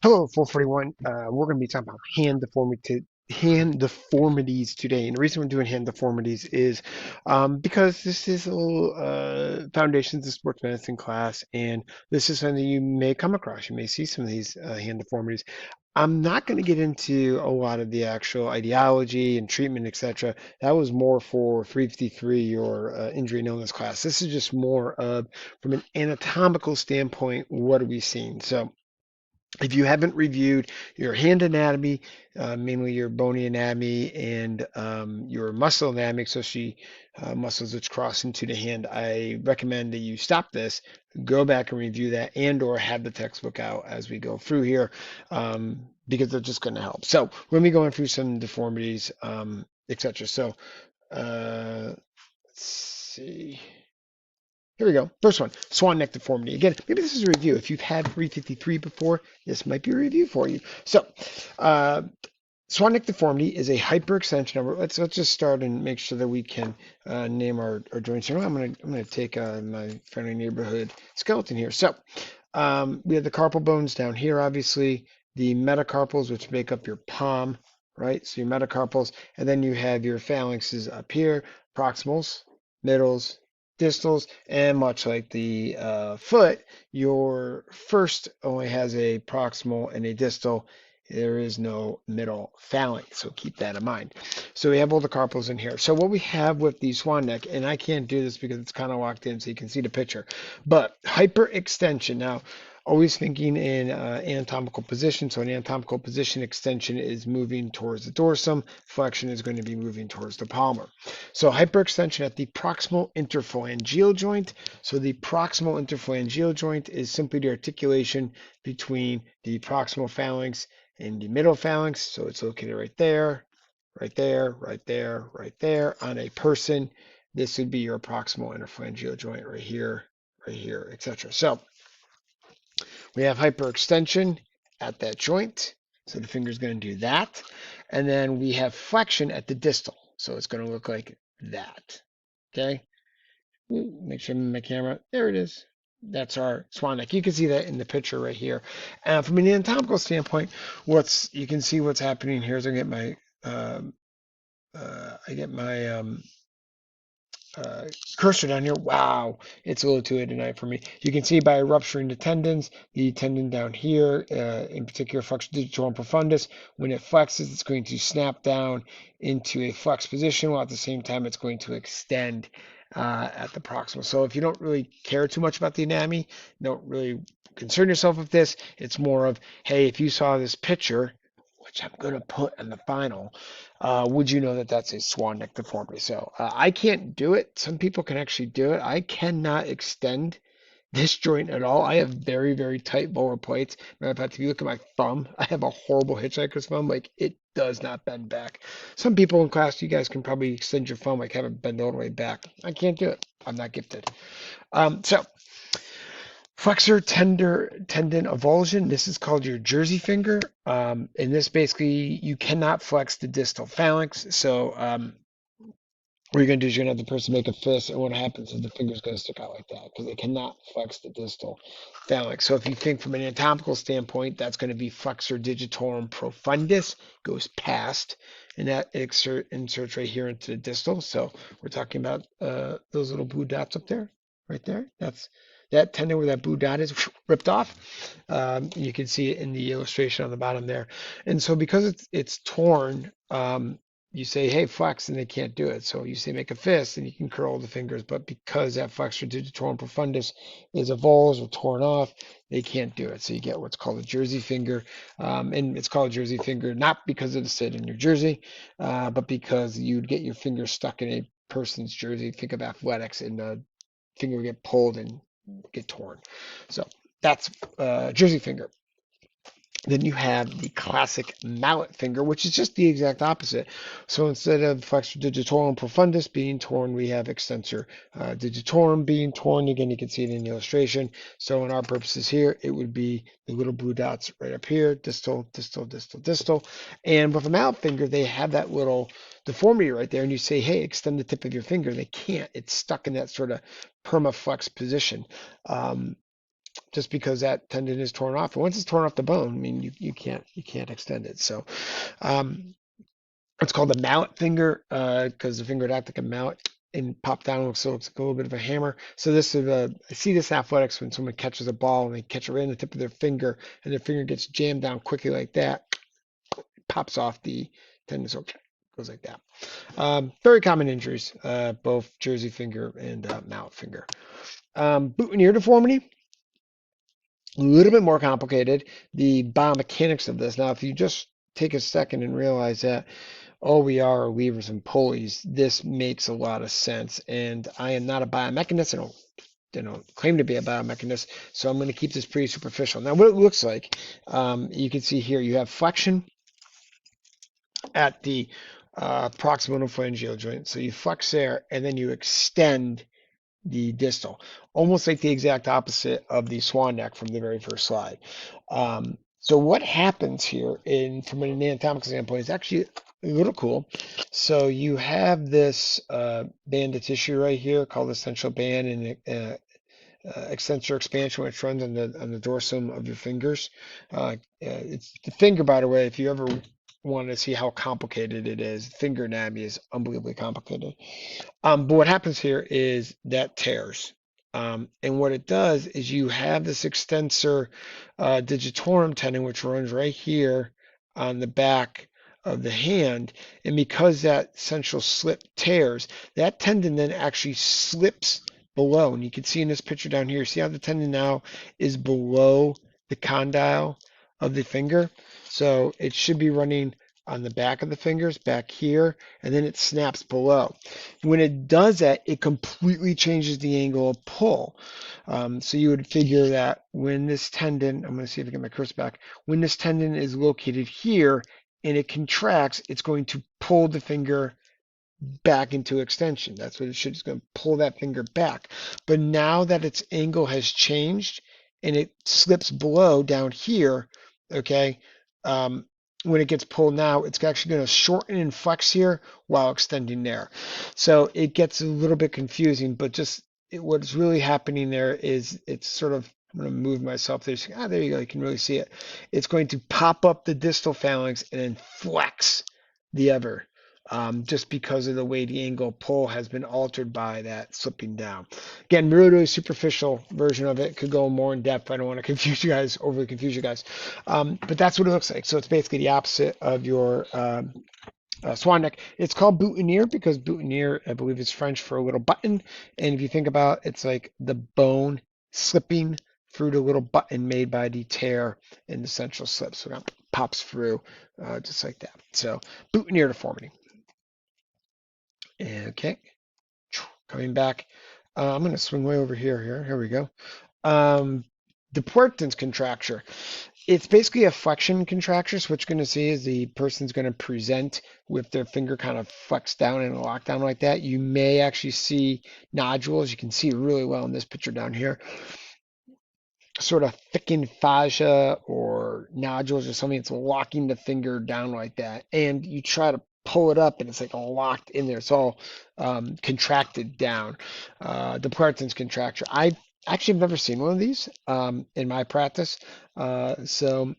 Hello, 441. We're going to be talking about hand deformities today. And the reason we're doing hand deformities is because this is a little foundations of sports medicine class, and this is something you may come across. You may see some of these hand deformities. I'm not going to get into a lot of the actual ideology and treatment, etc. That was more for 353 or injury and illness class. This is just more of, from an anatomical standpoint, what are we seeing? So, if you haven't reviewed your hand anatomy, mainly your bony anatomy and your muscle anatomy, especially muscles which cross into the hand, I recommend that you stop this, go back and review that, and or have the textbook out as we go through here, because they're just going to help. So we're going to be going through some deformities, etc. So let's see. Here we go. First one, Swan Neck deformity. Again, maybe this is a review. If you've had 353 before, this might be a review for you. So, uh, Swan Neck deformity is a hyperextension of. Let's just start and make sure that we can name our joints here. I'm gonna take my friendly neighborhood skeleton here. So, we have the carpal bones down here, obviously the metacarpals, which make up your palm, right? So your metacarpals, and then you have your phalanxes up here, proximals, middles, distals, and much like the foot, your first only has a proximal and a distal. There is no middle phalanx, so keep that in mind. So we have all the carpals in here. So what we have with the swan neck, and I can't do this because it's kind of locked in so you can see the picture, but hyperextension. Now, always thinking in anatomical position. So an anatomical position, extension is moving towards the dorsum, flexion is going to be moving towards the palmar. So hyperextension at the proximal interphalangeal joint. So the proximal interphalangeal joint is simply the articulation between the proximal phalanx and the middle phalanx. So it's located right there, right there, right there, right there on a person. This would be your proximal interphalangeal joint right here, etc. So we have hyperextension at that joint. So the finger is going to do that. And then we have flexion at the distal. So it's going to look like that. Okay. Make sure I'm in my camera. There it is. That's our swan neck. You can see that in the picture right here. From an anatomical standpoint, you can see what's happening here is I get my cursor down here. Wow, it's a little too late tonight for me. You can see by rupturing the tendon down here, in particular flexor digitorum profundus, when it flexes, it's going to snap down into a flex position, while at the same time it's going to extend at the proximal. So if you don't really care too much about the anatomy, don't really concern yourself with this. It's more of, hey, if you saw this picture, which I'm going to put in the final, would you know that that's a swan neck deformity? So I can't do it. Some people can actually do it. I cannot extend this joint at all. I have very, very tight volar plates. Matter of fact, if you look at my thumb, I have a horrible hitchhiker's thumb. Like, it does not bend back. Some people in class, you guys can probably extend your thumb, like have it bend all the way back. I can't do it. I'm not gifted. So Flexor tendon avulsion. This is called your Jersey finger. And this basically, you cannot flex the distal phalanx. So what you're going to do is you're going to have the person make a fist, and what happens is the finger's going to stick out like that because they cannot flex the distal phalanx. So if you think from an anatomical standpoint, that's going to be flexor digitorum profundus, goes past, and that inserts right here into the distal. So we're talking about those little blue dots up there, right there. That's that tendon where that blue dot is ripped off. You can see it in the illustration on the bottom there. And so because it's torn, you say, hey, flex, and they can't do it. So you say make a fist, and you can curl the fingers. But because that flexor digitorum profundus is avulsed or torn off, they can't do it. So you get what's called a Jersey finger. And it's called a Jersey finger not because of the state in New Jersey, but because you'd get your finger stuck in a person's jersey. Think of athletics, and the finger would get pulled and get torn. So that's Jersey finger. Then you have the classic mallet finger, which is just the exact opposite. So instead of flexor digitorum profundus being torn, we have extensor digitorum being torn. Again, you can see it in the illustration. So in our purposes here, it would be the little blue dots right up here, distal, distal, distal, distal. And with a mallet finger, they have that little deformity right there. And you say, hey, extend the tip of your finger. They can't. It's stuck in that sort of permaflex position. just because that tendon is torn off. And once it's torn off the bone, I mean, you can't extend it. So um, it's called a mallet finger because the finger would act like a mallet and pop down, so it's like a little bit of a hammer. So this is I see this in athletics when someone catches a ball and they catch it right in the tip of their finger, and their finger gets jammed down quickly like that, pops off the tendon, so it goes like that. Very common injuries, both jersey finger and mallet finger. Boot and ear deformity, a little bit more complicated. The biomechanics of this. Now, if you just take a second and realize that all we are levers and pulleys, this makes a lot of sense. And I am not a biomechanist. I don't claim to be a biomechanist, so I'm going to keep this pretty superficial. Now, what it looks like, you can see here, you have flexion at the proximal phalangeal joint. So you flex there, and then you extend the distal, almost like the exact opposite of the Swan Neck from the very first slide. So what happens here from an anatomical standpoint is actually a little cool. So you have this band of tissue right here called the central band and extensor expansion, which runs on the dorsum of your fingers. It's the finger, by the way, if you ever want to see how complicated it is, finger anatomy is unbelievably complicated. But what happens here is that tears. And what it does is you have this extensor digitorum tendon, which runs right here on the back of the hand. And because that central slip tears, that tendon then actually slips below. And you can see in this picture down here, see how the tendon now is below the condyle of the finger? So it should be running on the back of the fingers, back here, and then it snaps below. When it does that, it completely changes the angle of pull. So you would figure that when this tendon, I'm going to see if I get my cursor back, when this tendon is located here and it contracts, it's going to pull the finger back into extension. That's what it should. It's going to pull that finger back. But now that its angle has changed and it slips below down here, okay, when it gets pulled now, it's actually going to shorten and flex here while extending there. So it gets a little bit confusing, but what's really happening there is it's sort of, I'm going to move myself there. There you go. You can really see it. It's going to pop up the distal phalanx and then flex the other. Just because of the way the angle pull has been altered by that slipping down. Again, really superficial version of it. Could go more in depth. I don't want to overly confuse you guys. But that's what it looks like. So it's basically the opposite of your Swan Neck. It's called boutonniere because boutonniere, I believe, is French for a little button. And if you think about it, it's like the bone slipping through the little button made by the tear in the central slip. So that pops through just like that. So boutonniere deformity. Okay, coming back. I'm going to swing way over here. Here we go. Dupuytren's contracture. It's basically a flexion contracture. So what you're going to see is the person's going to present with their finger kind of flexed down and locked down like that. You may actually see nodules. You can see it really well in this picture down here. Sort of thickened fascia or nodules or something that's locking the finger down like that. And you try to pull it up and it's like locked in there. It's all contracted down. Dupuytren's contracture. I actually have never seen one of these in my practice. So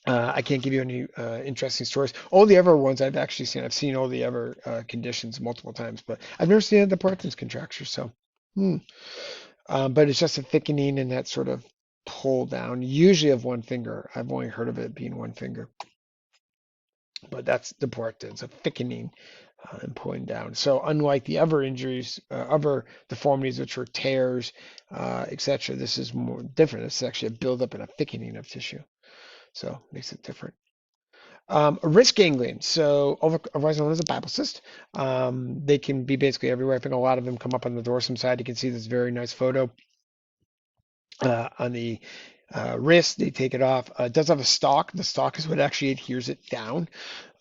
I can't give you any interesting stories. All the other ones I've actually seen. I've seen all the other conditions multiple times, but I've never seen a Dupuytren's contracture. So, but it's just a thickening and that sort of pull down, usually of one finger. I've only heard of it being one finger. But that's the part that's a thickening and pulling down. So unlike the other injuries, other deformities, which are tears, etc., this is more different. It's actually a buildup and a thickening of tissue. So it makes it different. A wrist ganglion, so otherwise known as a Bible cyst. They can be basically everywhere. I think a lot of them come up on the dorsum side. You can see this very nice photo on the wrist. They take it off. It does have a stalk. The stalk is what actually adheres it down.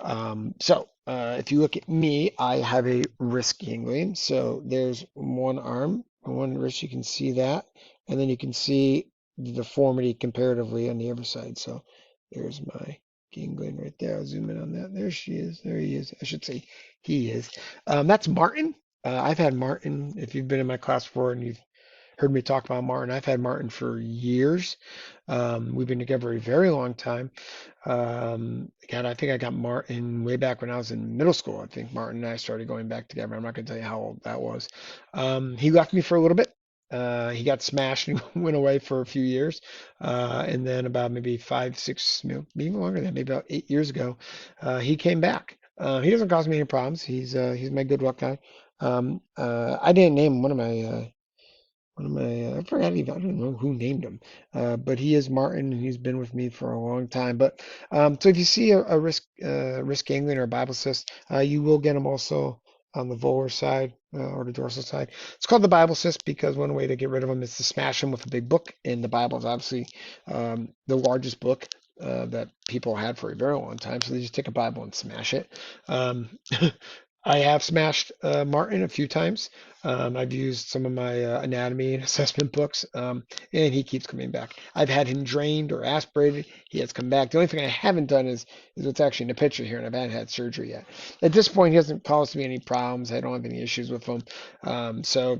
If you look at me, I have a wrist ganglion. So there's one arm, one wrist. You can see that, and then you can see the deformity comparatively on the other side. So there's my ganglion right there. I'll zoom in on that. There she is. There he is. I should say he is. That's Martin. I've had Martin. If you've been in my class before and you've heard me talk about Martin. I've had Martin for years. We've been together a very long time. God, I think I got Martin way back when I was in middle school. I think Martin and I started going back together. I'm not going to tell you how old that was. He left me for a little bit. He got smashed and went away for a few years. And then about maybe 5, 6, maybe longer than that, maybe about 8 years ago, he came back. He doesn't cause me any problems. He's my good luck guy. I didn't name him. I forgot even, I don't know who named him, but he is Martin and he's been with me for a long time. But so if you see a wrist ganglion or a Bible cyst, you will get them also on the volar side or the dorsal side. It's called the Bible cyst because one way to get rid of them is to smash them with a big book, and the Bible is obviously the largest book that people had for a very long time. So they just take a Bible and smash it. Um, I have smashed Martin a few times. I've used some of my anatomy and assessment books, and he keeps coming back. I've had him drained or aspirated. He has come back. The only thing I haven't done is what's actually in the picture here, and I haven't had surgery yet. At this point, he hasn't caused me any problems. I don't have any issues with him. So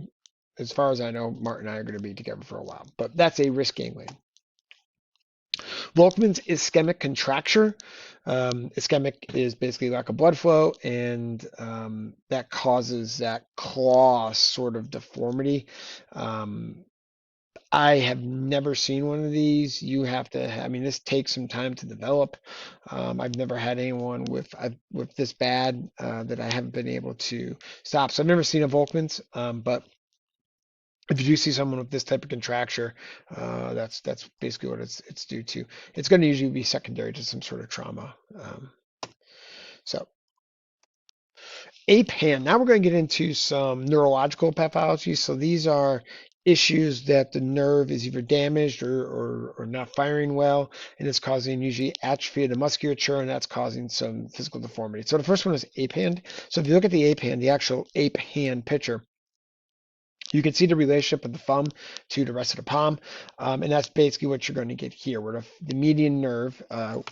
as far as I know, Martin and I are going to be together for a while. But that's a wrist ganglion. Volkmann's ischemic contracture. Ischemic is basically lack of blood flow, and that causes that claw sort of deformity. I have never seen one of these. You have to, I mean, this takes some time to develop. I've never had anyone with this bad that I haven't been able to stop. So I've never seen a Volkmann's, but if you do see someone with this type of contracture, that's basically what it's due to. It's going to usually be secondary to some sort of trauma. So Ape Hand. Now we're going to get into some neurological pathology. So these are issues that the nerve is either damaged or not firing well, and it's causing usually atrophy of the musculature, and that's causing some physical deformity. So the first one is Ape Hand. So if you look at the Ape Hand, the actual Ape Hand picture, you can see the relationship of the thumb to the rest of the palm, and that's basically what you're going to get here, where the median nerve,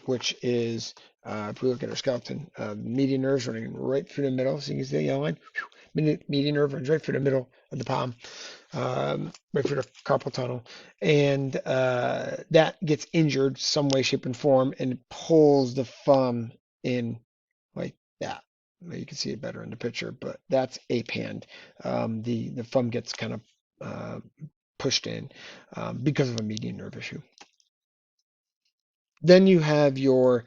which is, if we look at our skeleton, median nerve is running right through the middle, so you can see the yellow line. Median nerve runs right through the middle of the palm, right through the carpal tunnel, and that gets injured some way, shape, and form, and pulls the thumb in like that. You can see it better in the picture, but that's Ape Hand. The thumb gets kind of pushed in because of a median nerve issue. Then you have your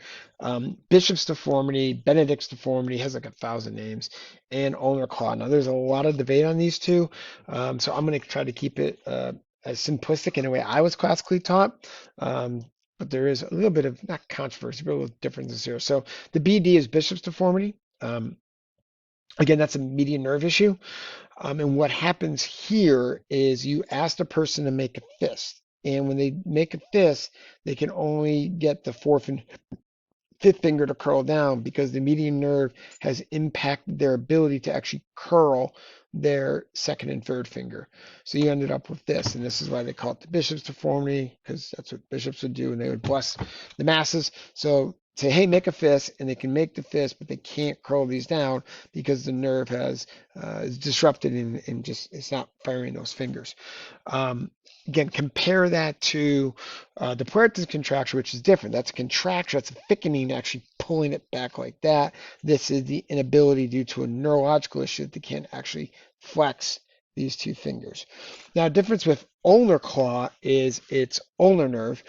Bishop's deformity, Benedict's deformity, has like 1,000 names, and ulnar claw. Now, there's a lot of debate on these two, so I'm going to try to keep it as simplistic in a way I was classically taught. But there is a little bit of, not controversy, but a little differences here. So the BD is Bishop's deformity. Again, that's a median nerve issue. And what happens here is you ask the person to make a fist. And when they make a fist, they can only get the fourth and fifth finger to curl down because the median nerve has impacted their ability to actually curl their second and third finger. So you ended up with this, and this is why they call it the bishop's deformity, because that's what bishops would do, and they would bless the masses. So say, hey, make a fist, and they can make the fist, but they can't curl these down because the nerve has is disrupted and just it's not firing those fingers. Again, compare that to the Puertas contracture, which is different. That's a contracture, that's a thickening, actually pulling it back like that. This is the inability due to a neurological issue that they can't actually flex these two fingers. Now, the difference with ulnar claw is it's ulnar nerve.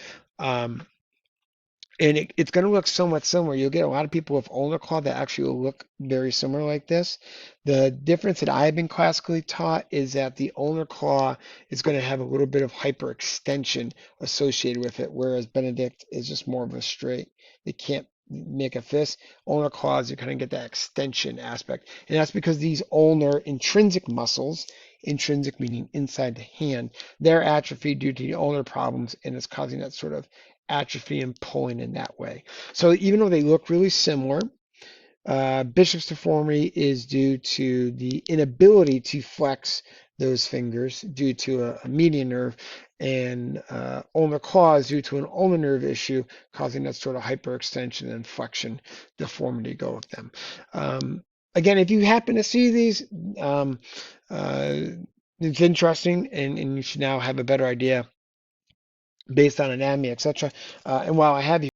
And it's going to look somewhat similar. You'll get a lot of people with ulnar claw that actually will look very similar like this. The difference that I've been classically taught is that the ulnar claw is going to have a little bit of hyperextension associated with it, whereas Benedict is just more of a straight. They can't make a fist. Ulnar claws, you kind of get that extension aspect. And that's because these ulnar intrinsic muscles, intrinsic meaning inside the hand, they're atrophied due to the ulnar problems, and it's causing that sort of atrophy and pulling in that way. So even though they look really similar, Bishop's deformity is due to the inability to flex those fingers due to a median nerve, and ulnar claw is due to an ulnar nerve issue causing that sort of hyperextension and flexion deformity go with them. Again, if you happen to see these, it's interesting, and you should now have a better idea based on anatomy, etc. And while I have you